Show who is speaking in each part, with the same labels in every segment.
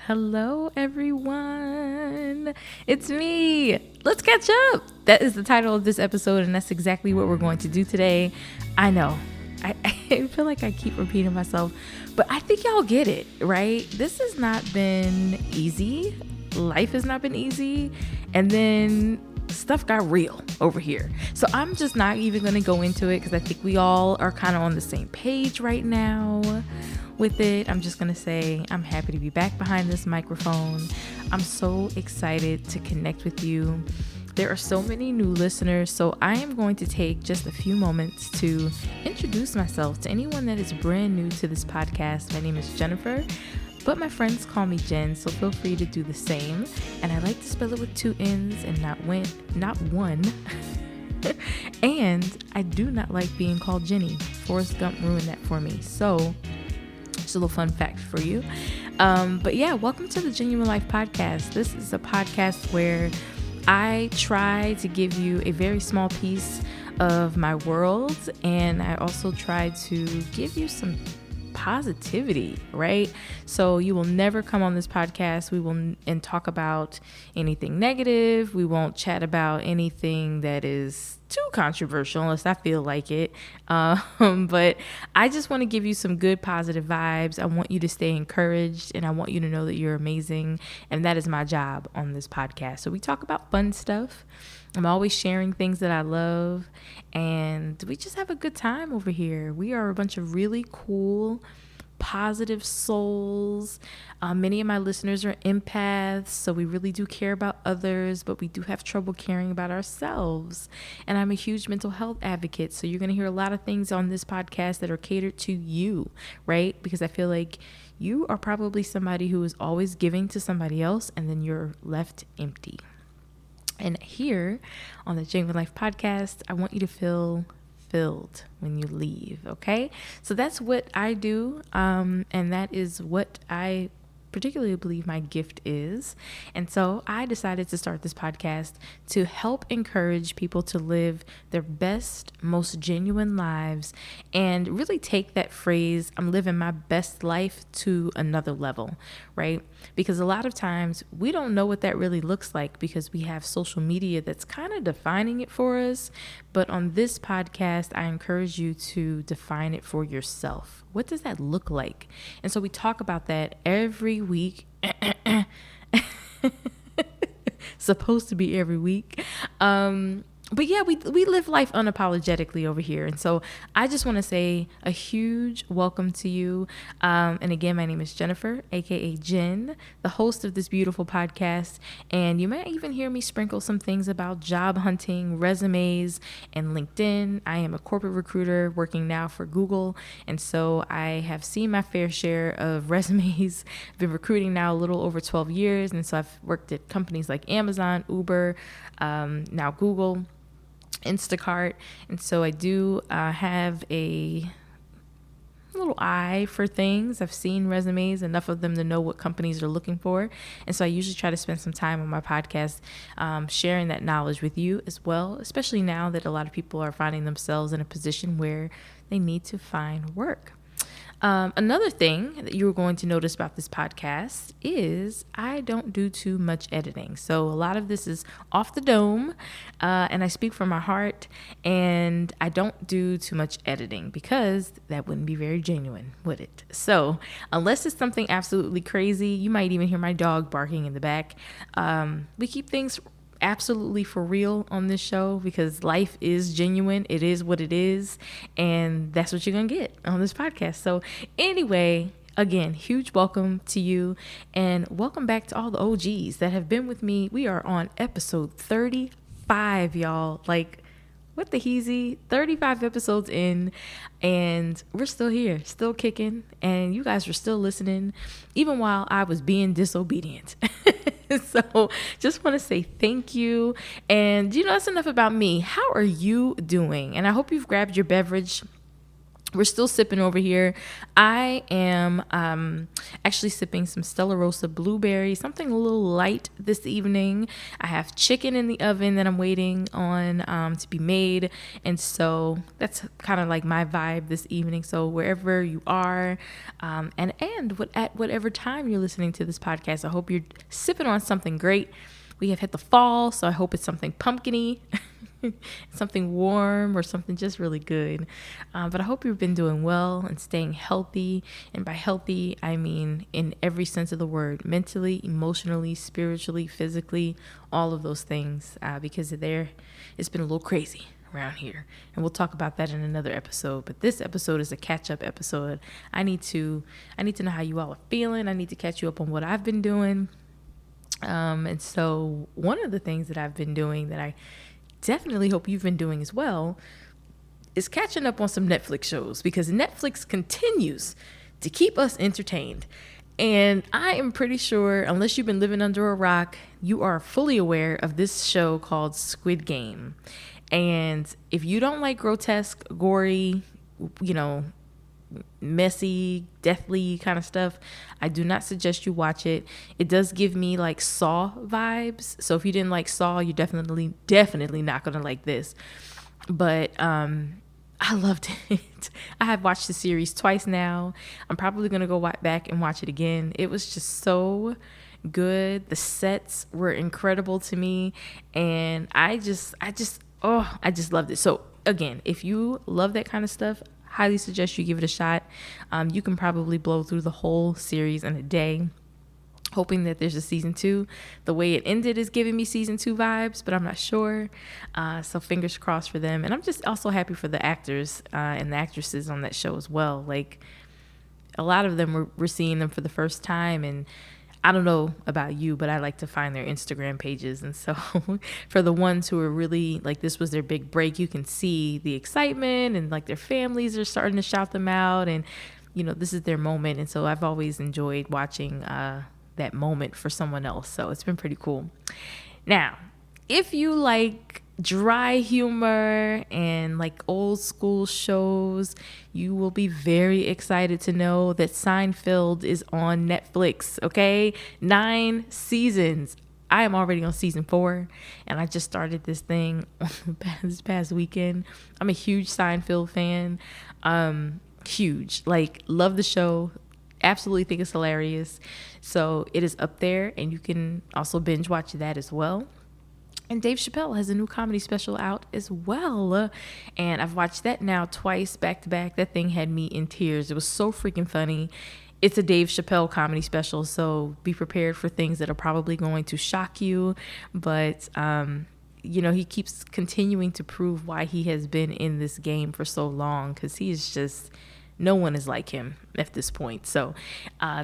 Speaker 1: Hello, everyone. It's me. Let's catch up. That is the title of this episode, and that's exactly what we're going to do today. I know. I feel like I keep repeating myself, but I think y'all get it, right? This has not been easy. Life has not been easy. And then stuff got real over here. So I'm just not even going to go into it because I think we all are kind of on the same page right now with it. I'm just going to say I'm happy to be back behind this microphone. I'm so excited to connect with you. There are so many new listeners, so I am going to take just a few moments to introduce myself to anyone that is brand new to this podcast. My name is Jennifer, but my friends call me Jen, so feel free to do the same. And I like to spell it with 2 N's and not one. And I do not like being called Jenny. Forrest Gump ruined that for me. So just a little fun fact for you. But yeah, welcome to the Genuine Life Podcast. This is a podcast where I try to give you a very small piece of my world, and I also try to give you some positivity, right? So you will never come on this podcast and talk about anything negative. We won't chat about anything that is too controversial unless I feel like it. But I just want to give you some good positive vibes. I want you to stay encouraged, and I want you to know that you're amazing. And that is my job on this podcast. So we talk about fun stuff. I'm always sharing things that I love, and we just have a good time over here. We are a bunch of really cool, positive souls. Many of my listeners are empaths, so we really do care about others, but we do have trouble caring about ourselves. And I'm a huge mental health advocate, so you're going to hear a lot of things on this podcast that are catered to you, right? Because I feel like you are probably somebody who is always giving to somebody else, and then you're left empty. And here on the Genuine Life Podcast, I want you to feel filled when you leave, okay? So that's what I do, and that is what I particularly believe my gift is. And so I decided to start this podcast to help encourage people to live their best, most genuine lives and really take that phrase, I'm living my best life, to another level, right? Because a lot of times we don't know what that really looks like because we have social media that's kind of defining it for us. But on this podcast, I encourage you to define it for yourself. What does that look like? And so we talk about that every week. Supposed to be every week. But yeah, we live life unapologetically over here. And so I just want to say a huge welcome to you. And again, my name is Jennifer, aka Jen, the host of this beautiful podcast. And you might even hear me sprinkle some things about job hunting, resumes, and LinkedIn. I am a corporate recruiter working now for Google. And so I have seen my fair share of resumes. I've been recruiting now a little over 12 years. And so I've worked at companies like Amazon, Uber, now Google, Instacart. And so I do have a little eye for things. I've seen resumes, enough of them to know what companies are looking for. And so I usually try to spend some time on my podcast sharing that knowledge with you as well, especially now that a lot of people are finding themselves in a position where they need to find work. Another thing that you are going to notice about this podcast is I don't do too much editing. So a lot of this is off the dome, and I speak from my heart, and I don't do too much editing because that wouldn't be very genuine, would it? So unless it's something absolutely crazy, you might even hear my dog barking in the back. We keep things absolutely for real on this show because life is genuine. It is what it is, and that's what you're gonna get on this podcast. So anyway, again, huge welcome to you, and welcome back to all the OGs that have been with me. We are on episode 35, y'all. Like, what the heezy, 35 episodes in, and we're still here, still kicking, and you guys are still listening, even while I was being disobedient. So just want to say thank you. And that's enough about me. How are you doing? And I hope you've grabbed your beverage We're still sipping over here. I am actually sipping some Stella Rosa blueberry, something a little light this evening. I have chicken in the oven that I'm waiting on to be made. And so that's kind of like my vibe this evening. So wherever you are at whatever time you're listening to this podcast, I hope you're sipping on something great. We have hit the fall, so I hope it's something pumpkin-y. Something warm or something just really good. But I hope you've been doing well and staying healthy. And by healthy, I mean in every sense of the word, mentally, emotionally, spiritually, physically, all of those things, because it's been a little crazy around here. And we'll talk about that in another episode. But this episode is a catch-up episode. I need to know how you all are feeling. I need to catch you up on what I've been doing. And so one of the things that I've been doing that I definitely hope you've been doing as well is catching up on some Netflix shows, because Netflix continues to keep us entertained. And I am pretty sure, unless you've been living under a rock, you are fully aware of this show called Squid Game. And if you don't like grotesque, gory, messy, deathly kind of stuff, I do not suggest you watch it. It does give me like Saw vibes. So if you didn't like Saw, you're definitely not going to like this. But I loved it. I have watched the series twice now. I'm probably going to go back and watch it again. It was just so good. The sets were incredible to me. And I just loved it. So again, if you love that kind of stuff, highly suggest you give it a shot. You can probably blow through the whole series in a day, hoping that there's a season 2. The way it ended is giving me season 2 vibes, but I'm not sure. So fingers crossed for them. And I'm just also happy for the actors and the actresses on that show as well. Like, a lot of them we're seeing them for the first time, and I don't know about you, but I like to find their Instagram pages. And so for the ones who are really like, this was their big break, you can see the excitement, and like their families are starting to shout them out, and this is their moment. And so I've always enjoyed watching that moment for someone else. So it's been pretty cool. Now, if you like dry humor and like old school shows, you will be very excited to know that Seinfeld is on Netflix. Okay, 9 seasons. I am already on season 4, and I just started this thing this past weekend. I'm a huge Seinfeld fan. Huge, like, love the show. Absolutely think it's hilarious. So it is up there, and you can also binge watch that as well. And Dave Chappelle has a new comedy special out as well. And I've watched that now twice back to back. That thing had me in tears. It was so freaking funny. It's a Dave Chappelle comedy special, so be prepared for things that are probably going to shock you. But, he keeps continuing to prove why he has been in this game for so long, because he is just... no one is like him at this point. So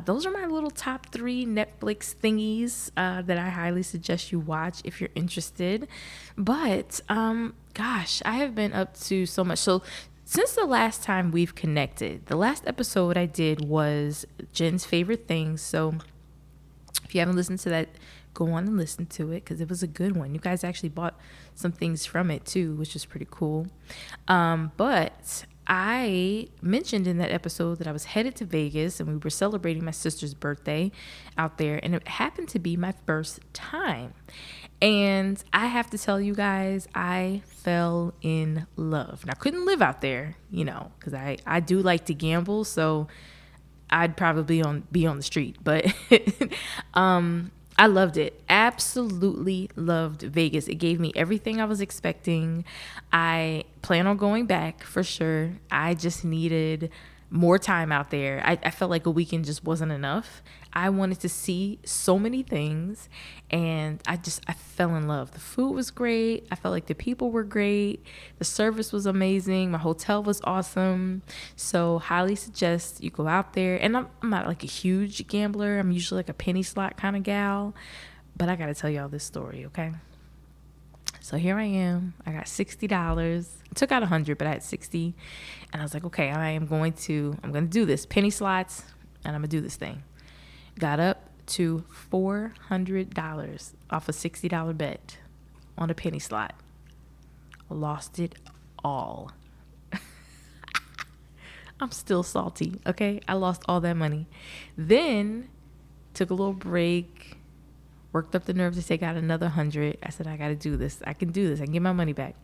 Speaker 1: those are my little top 3 Netflix thingies that I highly suggest you watch if you're interested. But gosh, I have been up to so much. So since the last time we've connected, the last episode I did was Jen's favorite things. So if you haven't listened to that, go on and listen to it, because it was a good one. You guys actually bought some things from it too, which is pretty cool. But I mentioned in that episode that I was headed to Vegas, and we were celebrating my sister's birthday out there, and it happened to be my first time. And I have to tell you guys, I fell in love. Now, I couldn't live out there, because I do like to gamble, so I'd probably be on the street. But I loved it. Absolutely loved Vegas. It gave me everything I was expecting. I plan on going back for sure. I just needed more time out there. I felt like a weekend just wasn't enough. I wanted to see so many things, and I fell in love. The food was great. I felt like the people were great. The service was amazing. My hotel was awesome. So highly suggest you go out there. And I'm not like a huge gambler. I'm usually like a penny slot kind of gal, but I got to tell y'all this story, okay? So here I am. I got $60. I took out 100, but I had 60. And I was like, okay, I'm going to do this. Penny slots, and I'm going to do this thing. Got up to $400 off a $60 bet on a penny slot. Lost it all. I'm still salty. Okay. I lost all that money. Then took a little break, worked up the nerve to take out another 100. I said, I got to do this. I can do this. I can get my money back.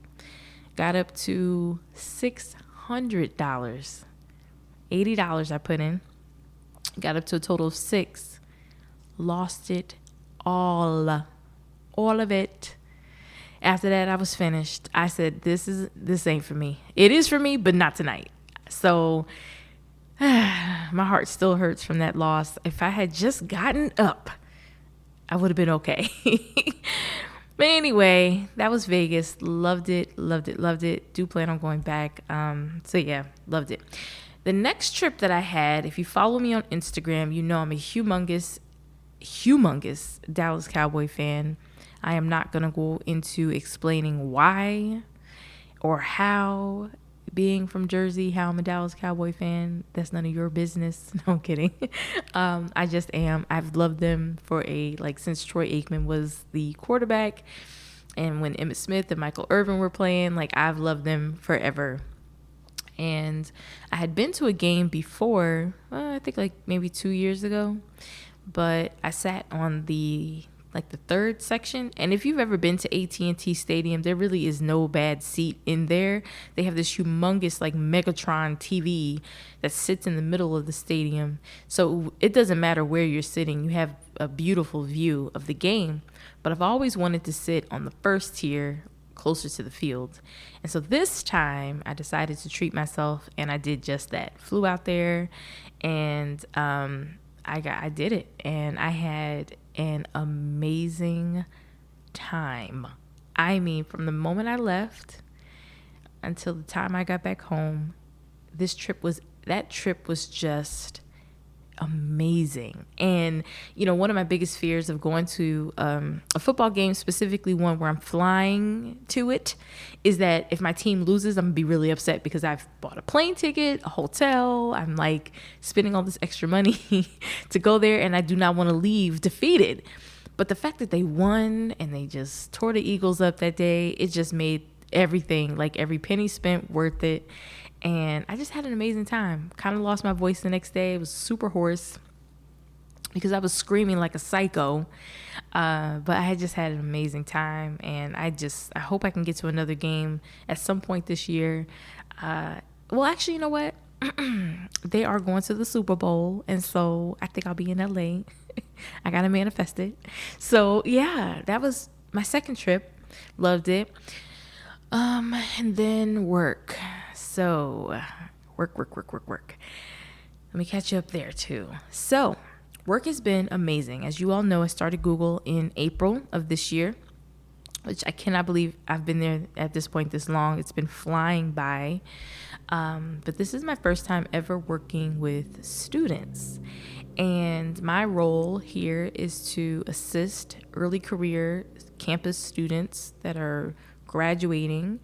Speaker 1: Got up to $600. $80 I put in. Got up to a total of $600. Lost it all of it. After that, I was finished. I said, this ain't for me. It is for me, but not tonight. So my heart still hurts from that loss. If I had just gotten up, I would have been okay. But anyway, that was Vegas. Loved it. Do plan on going back. So yeah, loved it. The next trip that I had, if you follow me on Instagram, you know I'm a humongous Dallas Cowboy fan. I am not going to go into explaining why or how, being from Jersey, how I'm a Dallas Cowboy fan. That's none of your business. No, I'm kidding. I just am. I've loved them since Troy Aikman was the quarterback, and when Emmitt Smith and Michael Irvin were playing, I've loved them forever. And I had been to a game before, I think maybe 2 years ago, but I sat on the third section. And if you've ever been to AT&T Stadium, there really is no bad seat in there. They have this humongous Megatron TV that sits in the middle of the stadium. So it doesn't matter where you're sitting. You have a beautiful view of the game. But I've always wanted to sit on the first tier, closer to the field. And so this time I decided to treat myself, and I did just that. Flew out there, and I did it, and I had an amazing time. I mean, from the moment I left until the time I got back home, that trip was just amazing. And one of my biggest fears of going to a football game, specifically one where I'm flying to it, is that if my team loses, I'm gonna be really upset because I've bought a plane ticket, a hotel, I'm spending all this extra money to go there, and I do not want to leave defeated. But the fact that they won and they just tore the Eagles up that day, it just made everything, every penny spent, worth it. And I just had an amazing time. Kind of lost my voice the next day. It was super hoarse because I was screaming like a psycho. But I had just had an amazing time. And I hope I can get to another game at some point this year. Well, actually, you know what? They are going to the Super Bowl. And so I think I'll be in LA. I got to manifest it. So yeah, that was my second trip. Loved it. And then work. So work. Let me catch you up there too. So work has been amazing. As you all know, I started Google in April of this year, which I cannot believe I've been there at this point this long. It's been flying by. But this is my first time ever working with students. And my role here is to assist early career campus students that are graduating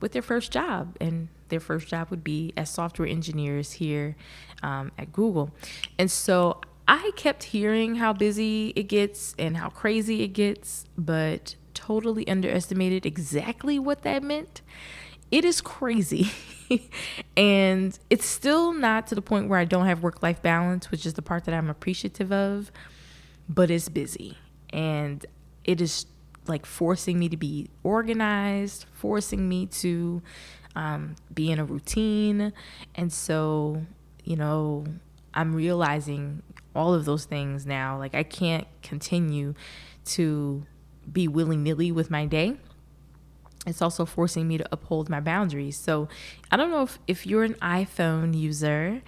Speaker 1: with their first job, and their first job would be as software engineers here at Google. And so I kept hearing how busy it gets and how crazy it gets, but totally underestimated exactly what that meant. It is crazy. And it's still not to the point where I don't have work-life balance, which is the part that I'm appreciative of, but it's busy. And it is forcing me to be organized, forcing me to be in a routine. And so, I'm realizing all of those things now. I can't continue to be willy-nilly with my day. It's also forcing me to uphold my boundaries. So I don't know if you're an iPhone user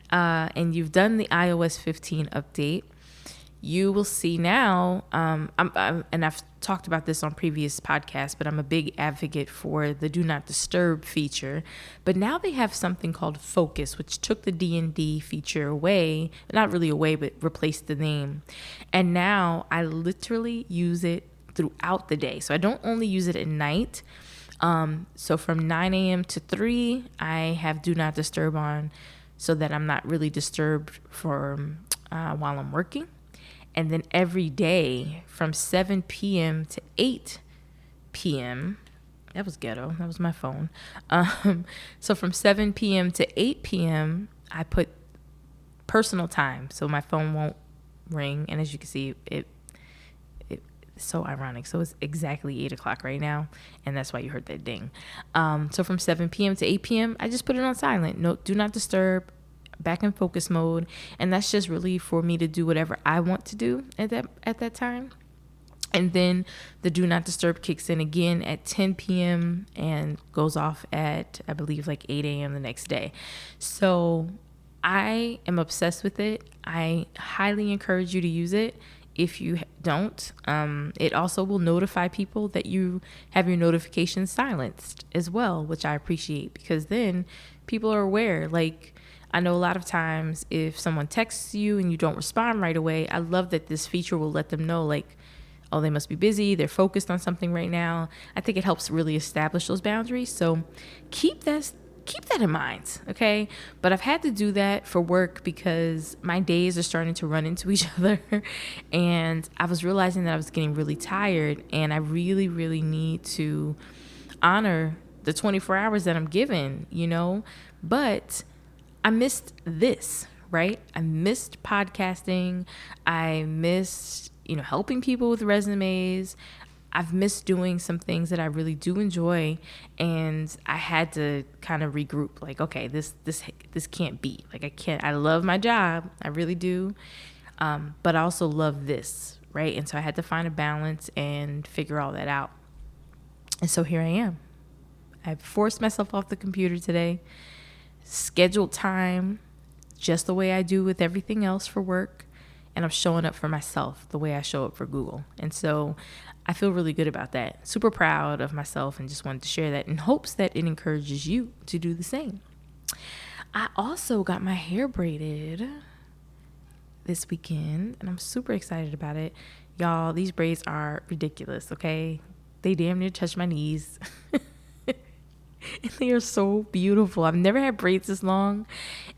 Speaker 1: and you've done the iOS 15 update, you will see now, and I've talked about this on previous podcasts, but I'm a big advocate for the Do Not Disturb feature. But now they have something called Focus, which took the D&D feature away, not really away, but replaced the name. And now I literally use it throughout the day. So I don't only use it at night. So from 9 a.m. to 3, I have Do Not Disturb on so that I'm not really disturbed while I'm working. And then every day from 7 p.m. to 8 p.m., That was ghetto. That was my phone. So from 7 p.m. to 8 p.m., I put personal time, so my phone won't ring. And as you can see, it's so ironic. So it's exactly 8 o'clock right now, and that's why you heard that ding. So from 7 p.m. to 8 p.m., I just put it on silent. No, do not disturb, back in focus mode. And that's just really for me to do whatever I want to do at that time. And then the do not disturb kicks in again at 10 p.m. and goes off at, I believe, like 8 a.m. the next day. So I am obsessed with it. I highly encourage you to use it. If you don't, it also will notify people that you have your notifications silenced as well, which I appreciate, because then people are aware. Like, I know a lot of times if someone texts you and you don't respond right away, I love that this feature will let them know, like, oh, they must be busy, they're focused on something right now. I think it helps really establish those boundaries. So keep that in mind, okay? But I've had to do that for work because my days are starting to run into each other. And I was realizing that I was getting really tired, and I really, really need to honor the 24 hours that I'm given, But I missed this, right? I missed podcasting. I missed helping people with resumes. I've missed doing some things that I really do enjoy, and I had to kind of regroup. Like, okay, this can't be. Like, I can't. I love my job, I really do, but I also love this, right? And so I had to find a balance and figure all that out. And so here I am. I forced myself off the computer today, scheduled time, just the way I do with everything else for work. And I'm showing up for myself the way I show up for Google. And so I feel really good about that. Super proud of myself, and just wanted to share that in hopes that it encourages you to do the same. I also got my hair braided this weekend, and I'm super excited about it. Y'all, these braids are ridiculous, okay? They damn near touch my knees. And they are so beautiful. I've never had braids this long.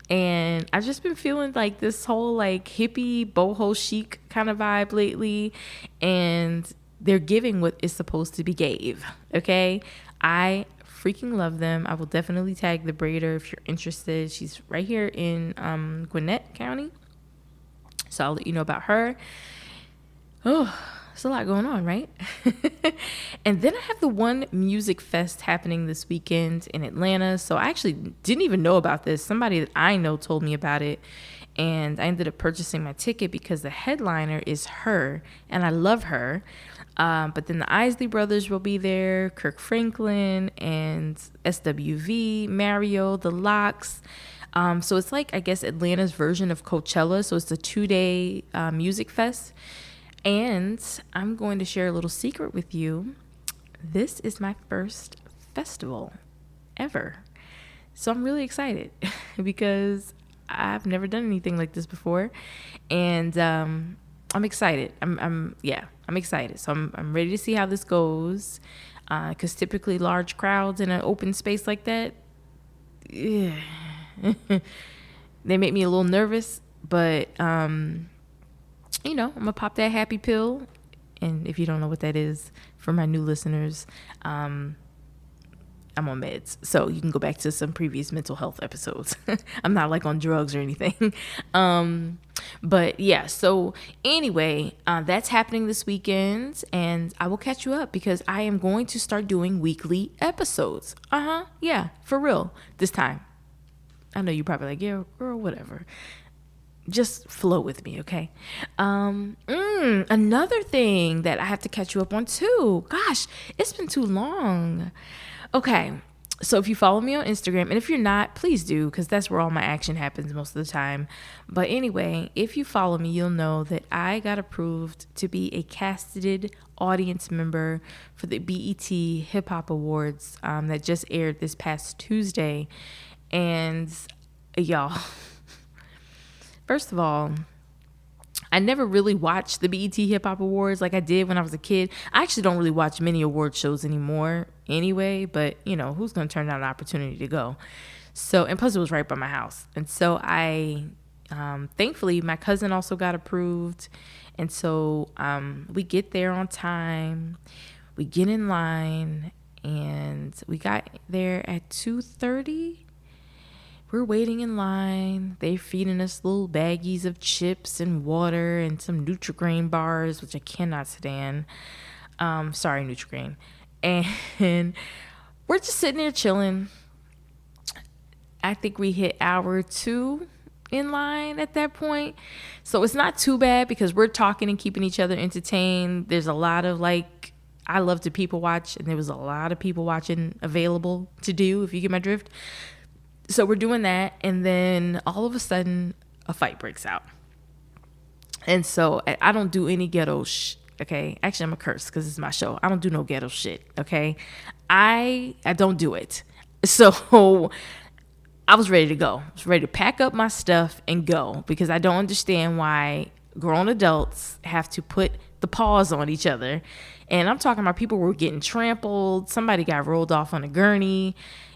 Speaker 1: And I've just been feeling like this whole like hippie boho chic kind of vibe lately. And they're giving what is supposed to be gave. Okay. I freaking love them. I will definitely tag the braider if you're interested. She's right here in Gwinnett County. So I'll let you know about her. Oh, there's a lot going on, right? And then I have the One Music Fest happening this weekend in Atlanta. So I actually didn't even know about this. Somebody that I know told me about it. And I ended up purchasing my ticket because the headliner is her. And I love her. But then the Isley Brothers will be there. Kirk Franklin and SWV, Mario, The Lox. So it's like, I guess, Atlanta's version of Coachella. So it's a 2-day music fest. And I'm going to share a little secret with you. This is my first festival ever. So I'm really excited because I've never done anything like this before. And I'm excited. I'm excited. So I'm ready to see how this goes. Because typically large crowds in an open space like that, they make me a little nervous. But I'm gonna pop that happy pill. And if you don't know what that is, for my new listeners, I'm on meds, so you can go back to some previous mental health episodes. I'm not like on drugs or anything. But yeah, so anyway, that's happening this weekend, and I will catch you up because I am going to start doing weekly episodes. Yeah, for real this time. I know you're probably like, yeah, girl, whatever. Just flow with me, okay? Another thing that I have to catch you up on too. Gosh, it's been too long. Okay, so if you follow me on Instagram, and if you're not, please do, because that's where all my action happens most of the time. But anyway, if you follow me, you'll know that I got approved to be a casted audience member for the BET Hip Hop Awards that just aired this past Tuesday. And y'all, first of all, I never really watched the BET Hip Hop Awards like I did when I was a kid. I actually don't really watch many award shows anymore anyway, but who's going to turn down an opportunity to go? So, and plus it was right by my house. And so thankfully my cousin also got approved. And so we get there on time, we get in line, and we got there at 2:30. We're waiting in line. They're feeding us little baggies of chips and water and some Nutri-Grain bars, which I cannot stand. Sorry, Nutri-Grain. And we're just sitting there chilling. I think we hit hour 2 in line at that point. So it's not too bad because we're talking and keeping each other entertained. There's a lot of I love to people watch, and there was a lot of people watching available to do, if you get my drift. So we're doing that, and then all of a sudden, a fight breaks out. And so I don't do any ghetto okay? Actually, I'm a curse because it's my show. I don't do no ghetto shit, okay? I don't do it. So I was ready to go. I was ready to pack up my stuff and go because I don't understand why grown adults have to put the paws on each other. And I'm talking about people were getting trampled. Somebody got rolled off on a gurney.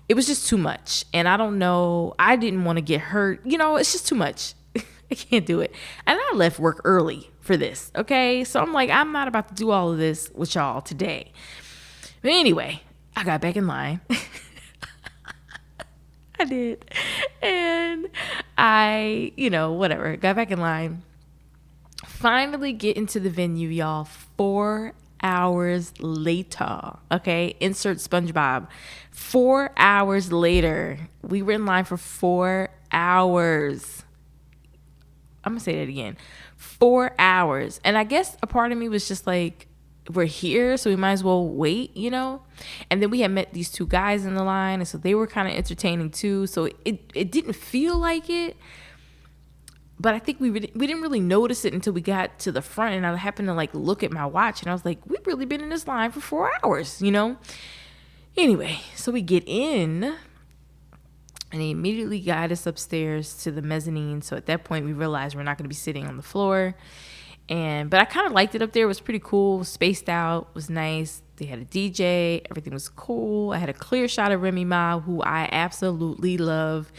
Speaker 1: It was just too much. And I don't know. I didn't want to get hurt. It's just too much. I can't do it. And I left work early for this. Okay. So I'm like, I'm not about to do all of this with y'all today. But anyway, I got back in line. I did. And I, whatever, got back in line. Finally get into the venue, y'all, 4 hours later. Okay, insert SpongeBob. 4 hours later. We were in line for 4 hours. I'm gonna say that again. 4 hours. And I guess a part of me was just like, we're here, so we might as well wait, And then we had met these 2 guys in the line, and so they were kind of entertaining too. So it didn't feel like it. But I think we didn't really notice it until we got to the front, and I happened to look at my watch, and I was like, we've really been in this line for 4 hours, Anyway, so we get in, and they immediately guide us upstairs to the mezzanine. So at that point, we realized we're not going to be sitting on the floor. But I kind of liked it up there. It was pretty cool, spaced out, was nice. They had a DJ, everything was cool. I had a clear shot of Remy Ma, who I absolutely love.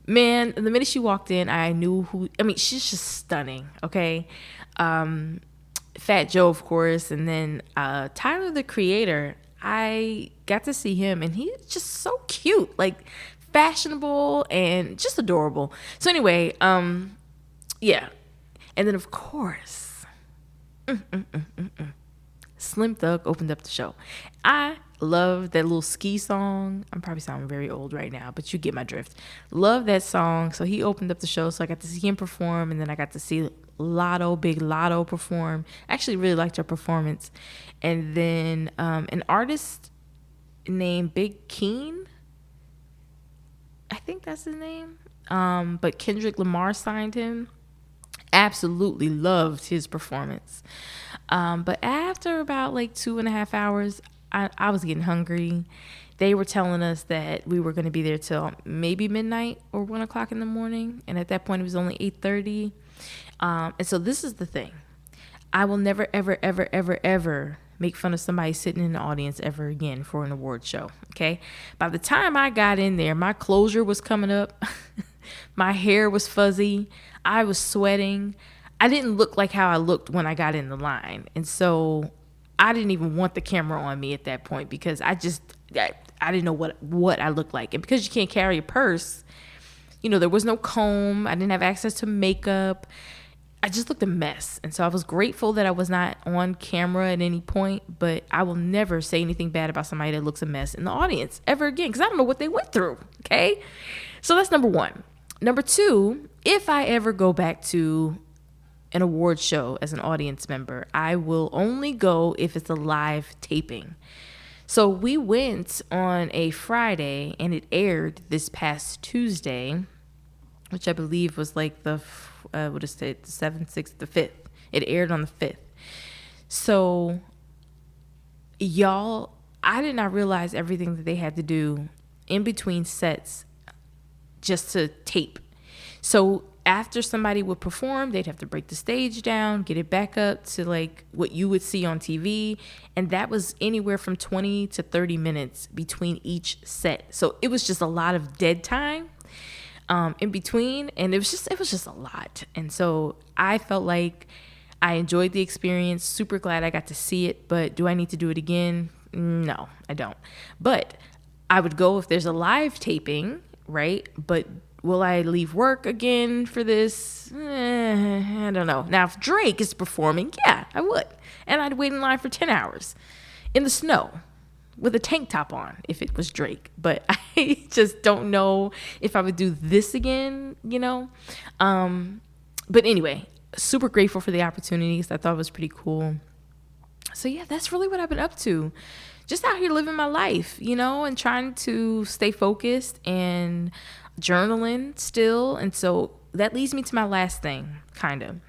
Speaker 1: Man, the minute she walked in, I knew she's just stunning, okay? Fat Joe, of course, and then Tyler, the Creator, I got to see him, and he's just so cute, fashionable and just adorable. So anyway, yeah. And then, of course, Slim Thug opened up the show. I love that little ski song. I'm probably sounding very old right now, but you get my drift. Love that song. So he opened up the show, so I got to see him perform, and then I got to see Big Lotto perform. I actually really liked her performance. And then an artist named Big Keen, I think that's his name, but Kendrick Lamar signed him. Absolutely loved his performance. But after about 2.5 hours, I was getting hungry. They were telling us that we were going to be there till maybe midnight or 1 o'clock in the morning. And at that point, it was only 8:30. And so this is the thing. I will never, ever, ever, ever, ever make fun of somebody sitting in the audience ever again for an award show. Okay. By the time I got in there, my closure was coming up. My hair was fuzzy. I was sweating. I didn't look like how I looked when I got in the line. And so I didn't even want the camera on me at that point because I didn't know what I looked like. And because you can't carry a purse, there was no comb. I didn't have access to makeup. I just looked a mess. And so I was grateful that I was not on camera at any point, but I will never say anything bad about somebody that looks a mess in the audience ever again because I don't know what they went through, okay? So that's number 1. Number 2, if I ever go back to an award show as an audience member, I will only go if it's a live taping. So we went on a Friday, and it aired this past Tuesday, which I believe was the 7th, 6th, the 5th. It aired on the 5th. So, y'all, I did not realize everything that they had to do in between sets just to tape. So after somebody would perform, they'd have to break the stage down, get it back up to what you would see on TV. And that was anywhere from 20 to 30 minutes between each set. So it was just a lot of dead time in between. And it was just a lot. And so I felt like I enjoyed the experience, super glad I got to see it. But do I need to do it again? No, I don't. But I would go if there's a live taping, right? But will I leave work again for this? I don't know. Now, if Drake is performing, yeah, I would. And I'd wait in line for 10 hours in the snow with a tank top on if it was Drake. But I just don't know if I would do this again, you know? But anyway, super grateful for the opportunities. I thought it was pretty cool. So yeah, that's really what I've been up to. Just out here living my life, you know, and trying to stay focused and journaling still. And so that leads me to my last thing, kind of.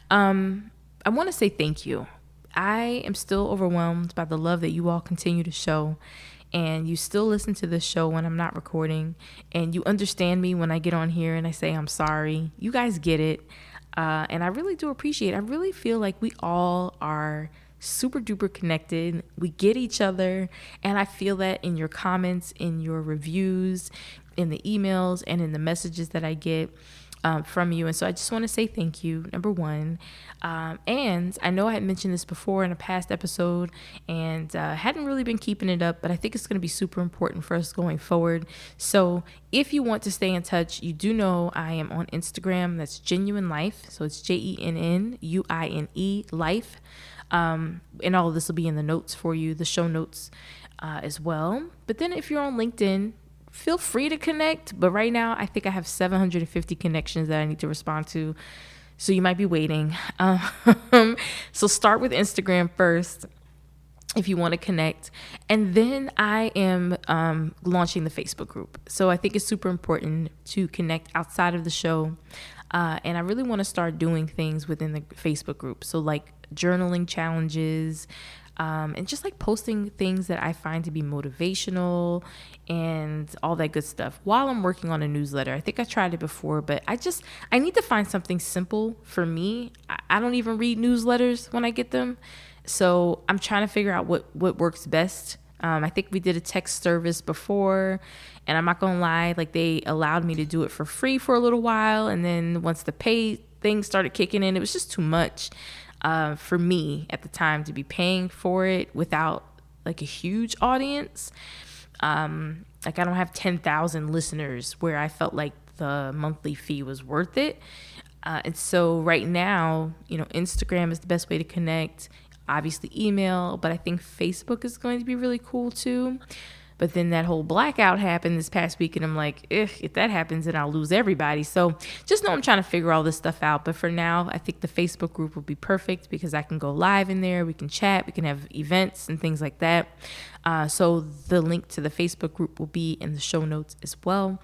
Speaker 1: I want to say thank you. I am still overwhelmed by the love that you all continue to show. And you still listen to this show when I'm not recording. And you understand me when I get on here and I say I'm sorry. You guys get it. And I really do appreciate it. I really feel like we all are super duper connected. We get each other. And I feel that in your comments, in your reviews, in the emails, and in the messages that I get from you. And so I just want to say thank you, number one. And I know I had mentioned this before in a past episode and hadn't really been keeping it up, but I think it's going to be super important for us going forward. So if you want to stay in touch, you do know I am on Instagram. That's Genuine Life. So it's JENNUINE Life. And all of this will be in the notes for you, the show notes as well. But then if you're on LinkedIn, feel free to connect. But right now, I think I have 750 connections that I need to respond to. So you might be waiting. So start with Instagram first if you want to connect. And then I am launching the Facebook group. So I think it's super important to connect outside of the show. And I really want to start doing things within the Facebook group. So like journaling challenges, and just like posting things that I find to be motivational and all that good stuff while I'm working on a newsletter. I think I tried it before, but I need to find something simple for me. I don't even read newsletters when I get them. So I'm trying to figure out what works best. I think we did a text service before, and I'm not going to lie, like they allowed me to do it for free for a little while. And then once the pay thing started kicking in, it was just too much. For me at the time to be paying for it without like a huge audience. Like I don't have 10,000 listeners where I felt like the monthly fee was worth it. And so right now, you know, Instagram is the best way to connect, obviously email, but I think Facebook is going to be really cool too. But then that whole blackout happened this past week, and I'm like, if that happens, then I'll lose everybody. So just know I'm trying to figure all this stuff out. But for now, I think the Facebook group will be perfect because I can go live in there. We can chat. We can have events and things like that. So the link to the Facebook group will be in the show notes as well.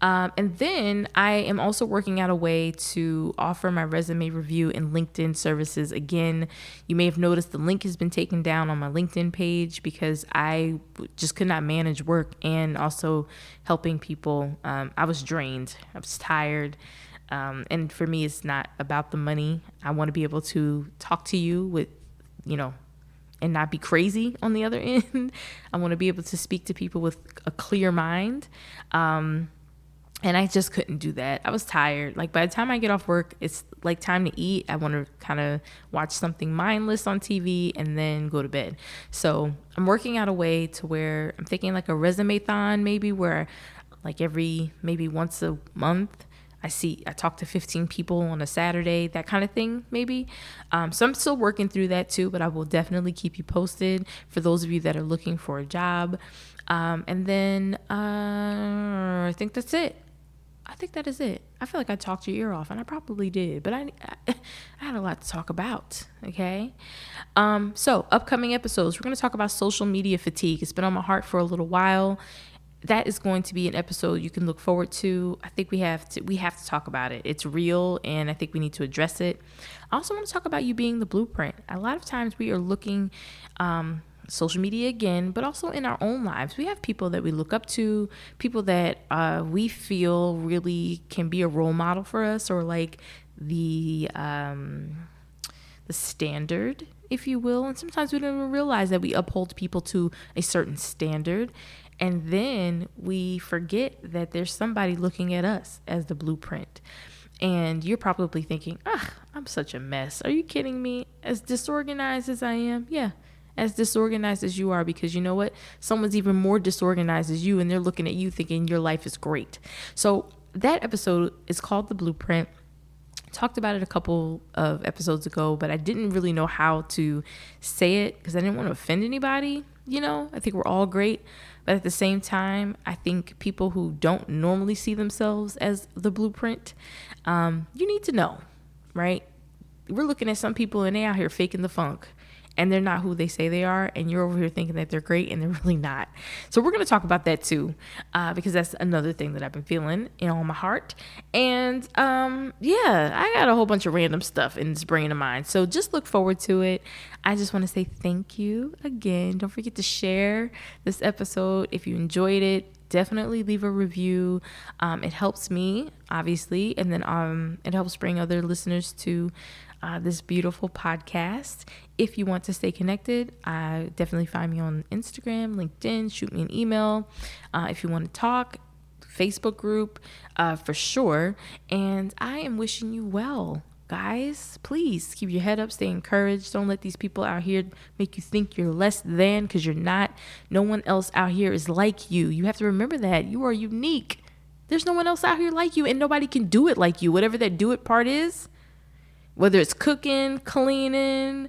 Speaker 1: And then I am also working out a way to offer my resume review and LinkedIn services. Again, you may have noticed the link has been taken down on my LinkedIn page because I just could not manage work and also helping people. I was drained. I was tired. And for me, it's not about the money. I want to be able to talk to you with, you know, and not be crazy on the other end. I want to be able to speak to people with a clear mind. And I just couldn't do that. I was tired. Like by the time I get off work, it's like time to eat. I want to kind of watch something mindless on TV and then go to bed. So I'm working out a way to where I'm thinking like a resume-thon maybe, where like maybe once a month, I talk to 15 people on a Saturday, that kind of thing, maybe. So I'm still working through that too, but I will definitely keep you posted for those of you that are looking for a job. And then I think that's it. I think that is it. I feel like I talked your ear off, and I probably did, but I had a lot to talk about, okay? So upcoming episodes, we're going to talk about social media fatigue. It's been on my heart for a little while. That is going to be an episode you can look forward to. I think we have to talk about it. It's real, and I think we need to address it. I also want to talk about you being the blueprint. A lot of times we are looking social media again, but also in our own lives. We have people that we look up to, people that we feel really can be a role model for us, or like the standard, if you will. And sometimes we don't even realize that we uphold people to a certain standard. And then we forget that there's somebody looking at us as the blueprint. And you're probably thinking, I'm such a mess. Are you kidding me? As disorganized as I am? Yeah. as disorganized as you are, because you know what? Someone's even more disorganized as you, and they're looking at you thinking your life is great. So that episode is called The Blueprint. Talked about it a couple of episodes ago, but I didn't really know how to say it because I didn't want to offend anybody. I think we're all great. But at the same time, I think people who don't normally see themselves as the blueprint, you need to know, right? We're looking at some people and they out here faking the funk, and they're not who they say they are. And you're over here thinking that they're great and they're really not. So we're going to talk about that too, because that's another thing that I've been feeling on my heart. And I got a whole bunch of random stuff in this brain of mine. So just look forward to it. I just want to say thank you again. Don't forget to share this episode if you enjoyed it. Definitely leave a review. It helps me, obviously, and then it helps bring other listeners to this beautiful podcast. If you want to stay connected, definitely find me on Instagram, LinkedIn, shoot me an email. If you want to talk, Facebook group, for sure. And I am wishing you well. Guys, please keep your head up, stay encouraged. Don't let these people out here make you think you're less than, because you're not. No one else out here is like you. You have to remember that. You are unique. There's no one else out here like you, and nobody can do it like you. Whatever that do it part is, whether it's cooking, cleaning,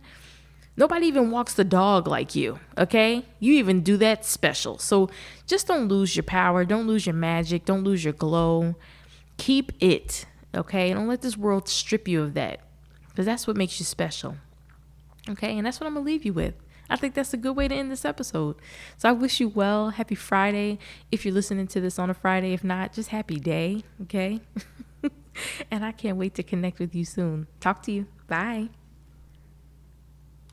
Speaker 1: nobody even walks the dog like you, okay? You even do that special. So just don't lose your power. Don't lose your magic. Don't lose your glow. Keep it. Okay, don't let this world strip you of that, because that's what makes you special. Okay, and that's what I'm gonna leave you with. I think that's a good way to end this episode. So I wish you well. Happy Friday. If you're listening to this on a Friday, if not, just happy day. Okay, and I can't wait to connect with you soon. Talk to you. Bye.